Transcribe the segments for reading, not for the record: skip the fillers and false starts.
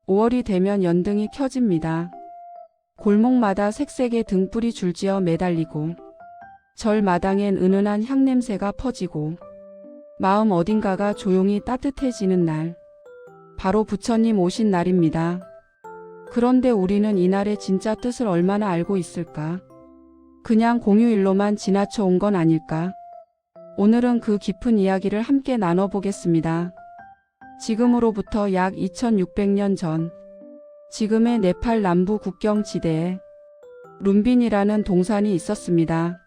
5월이 되면 연등이 켜집니다. 골목마다 색색의 등불이 줄지어 매달리고 절 마당엔 은은한 향냄새가 퍼지고 마음 어딘가가 조용히 따뜻해지는 날, 바로 부처님 오신 날입니다. 그런데 우리는 이날의 진짜 뜻을 얼마나 알고 있을까? 그냥 공휴일로만 지나쳐 온 건 아닐까? 오늘은 그 깊은 이야기를 함께 나눠보겠습니다. 지금으로부터 약 2600년 전, 지금의 네팔 남부 국경 지대에 룸빈이라는 동산이 있었습니다.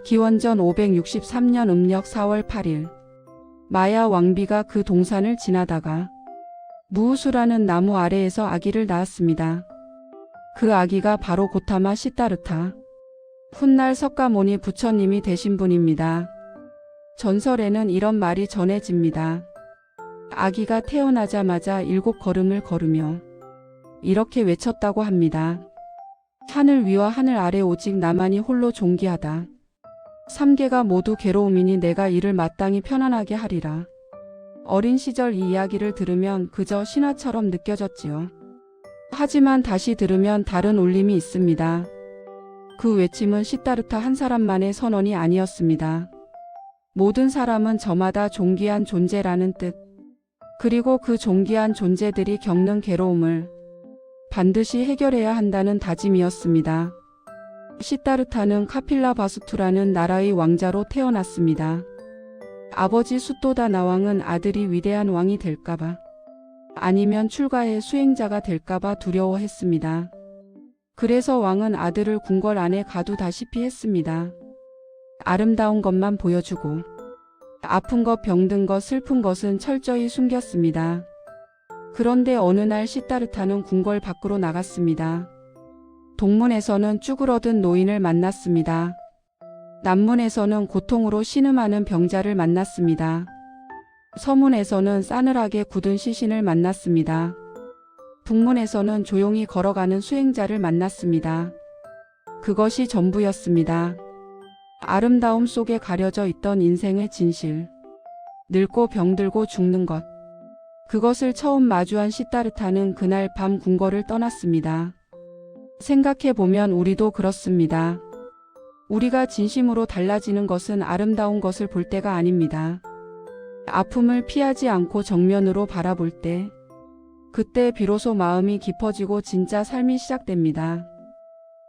기원전 563년 음력 4월 8일, 마야 왕비가 그 동산을 지나다가 무우수라는 나무 아래에서 아기를 낳았습니다. 그 아기가 바로 고타마 시타르타, 훗날 석가모니 부처님이 되신 분입니다. 전설에는 이런 말이 전해집니다. 아기가 태어나자마자 7걸음을 걸으며 이렇게 외쳤다고 합니다. 하늘 위와 하늘 아래 오직 나만이 홀로 존귀하다. 3개가 모두 괴로움이니 내가 이를 마땅히 편안하게 하리라. 어린 시절 이 이야기를 들으면 그저 신화처럼 느껴졌지요. 하지만 다시 들으면 다른 울림이 있습니다. 그 외침은 시타르타 한 사람만의 선언이 아니었습니다. 모든 사람은 저마다 존귀한 존재라는 뜻, 그리고 그 존귀한 존재들이 겪는 괴로움을 반드시 해결해야 한다는 다짐이었습니다. 시타르타는 카필라바수투라는 나라의 왕자로 태어났습니다. 아버지 수토다나 왕은 아들이 위대한 왕이 될까봐, 아니면 출가의 수행자가 될까봐 두려워했습니다. 그래서 왕은 아들을 궁궐 안에 가두다시피 했습니다. 아름다운 것만 보여주고 아픈 것, 병든 것, 슬픈 것은 철저히 숨겼습니다. 그런데 어느 날 시타르타는 궁궐 밖으로 나갔습니다. 동문에서는 쭈그러든 노인을 만났습니다. 남문에서는 고통으로 신음하는 병자를 만났습니다. 서문에서는 싸늘하게 굳은 시신을 만났습니다. 북문에서는 조용히 걸어가는 수행자를 만났습니다. 그것이 전부였습니다. 아름다움 속에 가려져 있던 인생의 진실, 늙고 병들고 죽는 것, 그것을 처음 마주한 시타르타는 그날 밤 궁궐을 떠났습니다. 생각해보면 우리도 그렇습니다. 우리가 진심으로 달라지는 것은 아름다운 것을 볼 때가 아닙니다. 아픔을 피하지 않고 정면으로 바라볼 때, 그때 비로소 마음이 깊어지고 진짜 삶이 시작됩니다.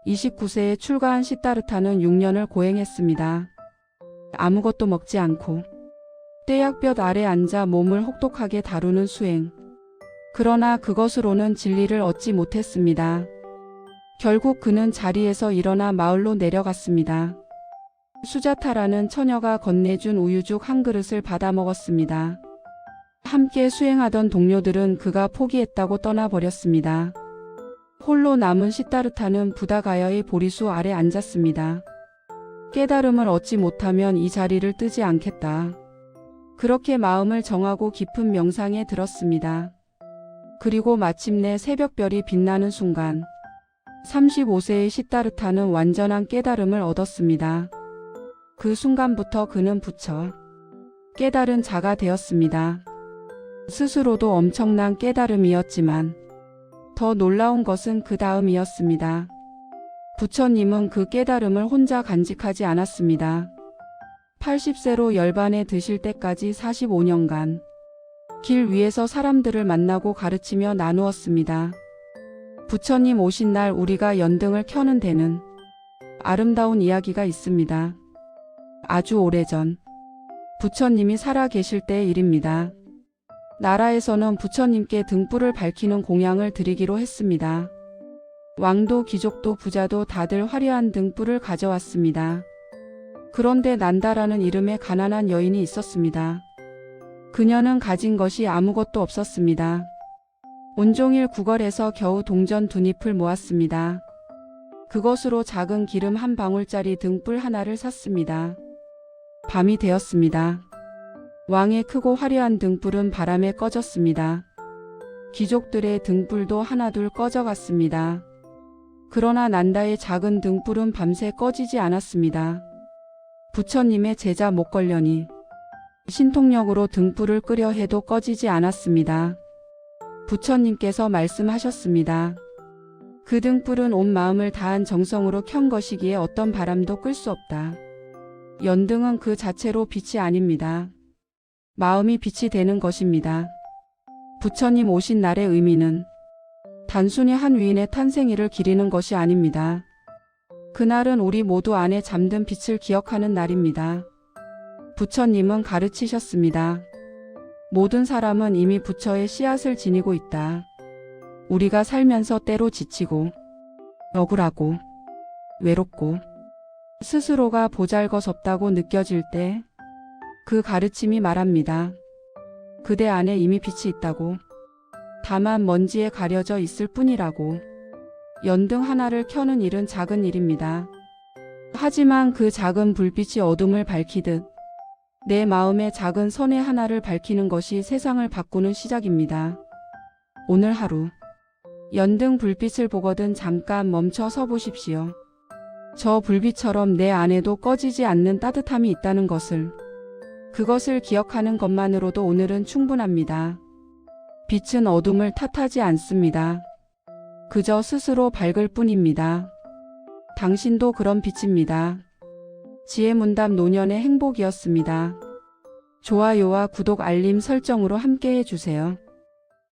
29세에 출가한 시타르타는 6년을 고행했습니다. 아무것도 먹지 않고 떼약볕 아래 앉아 몸을 혹독하게 다루는 수행. 그러나 그것으로는 진리를 얻지 못했습니다. 결국 그는 자리에서 일어나 마을로 내려갔습니다. 수자타라는 처녀가 건네준 우유죽 한 그릇을 받아 먹었습니다. 함께 수행하던 동료들은 그가 포기했다고 떠나버렸습니다. 홀로 남은 시타르타는 부다가야의 보리수 아래 앉았습니다. 깨달음을 얻지 못하면 이 자리를 뜨지 않겠다. 그렇게 마음을 정하고 깊은 명상에 들었습니다. 그리고 마침내 새벽별이 빛나는 순간, 35세의 시타르타는 완전한 깨달음을 얻었습니다. 그 순간부터 그는 부처, 깨달은 자가 되었습니다. 스스로도 엄청난 깨달음이었지만 더 놀라운 것은 그 다음이었습니다. 부처님은 그 깨달음을 혼자 간직하지 않았습니다. 80세로 열반에 드실 때까지 45년간 길 위에서 사람들을 만나고 가르치며 나누었습니다. 부처님 오신 날 우리가 연등을 켜는 데는 아름다운 이야기가 있습니다. 아주 오래전 부처님이 살아 계실 때의 일입니다. 나라에서는 부처님께 등불을 밝히는 공양을 드리기로 했습니다. 왕도 귀족도 부자도 다들 화려한 등불을 가져왔습니다. 그런데 난다라는 이름의 가난한 여인이 있었습니다. 그녀는 가진 것이 아무것도 없었습니다. 온종일 구걸해서 겨우 동전 2잎을 모았습니다. 그것으로 작은 기름 한 방울짜리 등불 하나를 샀습니다. 밤이 되었습니다. 왕의 크고 화려한 등불은 바람에 꺼졌습니다. 귀족들의 등불도 하나둘 꺼져갔습니다. 그러나 난다의 작은 등불은 밤새 꺼지지 않았습니다. 부처님의 제자 목걸련이 신통력으로 등불을 끄려 해도 꺼지지 않았습니다. 부처님께서 말씀하셨습니다. 그 등불은 온 마음을 다한 정성으로 켠 것이기에 어떤 바람도 끌 수 없다. 연등은 그 자체로 빛이 아닙니다. 마음이 빛이 되는 것입니다. 부처님 오신 날의 의미는 단순히 한 위인의 탄생일을 기리는 것이 아닙니다. 그날은 우리 모두 안에 잠든 빛을 기억하는 날입니다. 부처님은 가르치셨습니다. 모든 사람은 이미 부처의 씨앗을 지니고 있다. 우리가 살면서 때로 지치고 억울하고 외롭고 스스로가 보잘것없다고 느껴질 때 그 가르침이 말합니다. 그대 안에 이미 빛이 있다고. 다만 먼지에 가려져 있을 뿐이라고. 연등 하나를 켜는 일은 작은 일입니다. 하지만 그 작은 불빛이 어둠을 밝히듯 내 마음의 작은 선의 하나를 밝히는 것이 세상을 바꾸는 시작입니다. 오늘 하루 연등 불빛을 보거든 잠깐 멈춰 서 보십시오. 저 불빛처럼 내 안에도 꺼지지 않는 따뜻함이 있다는 것을, 그것을 기억하는 것만으로도 오늘은 충분합니다. 빛은 어둠을 탓하지 않습니다. 그저 스스로 밝을 뿐입니다. 당신도 그런 빛입니다. 지혜문답 노년의 행복이었습니다. 좋아요와 구독 알림 설정으로 함께 해주세요.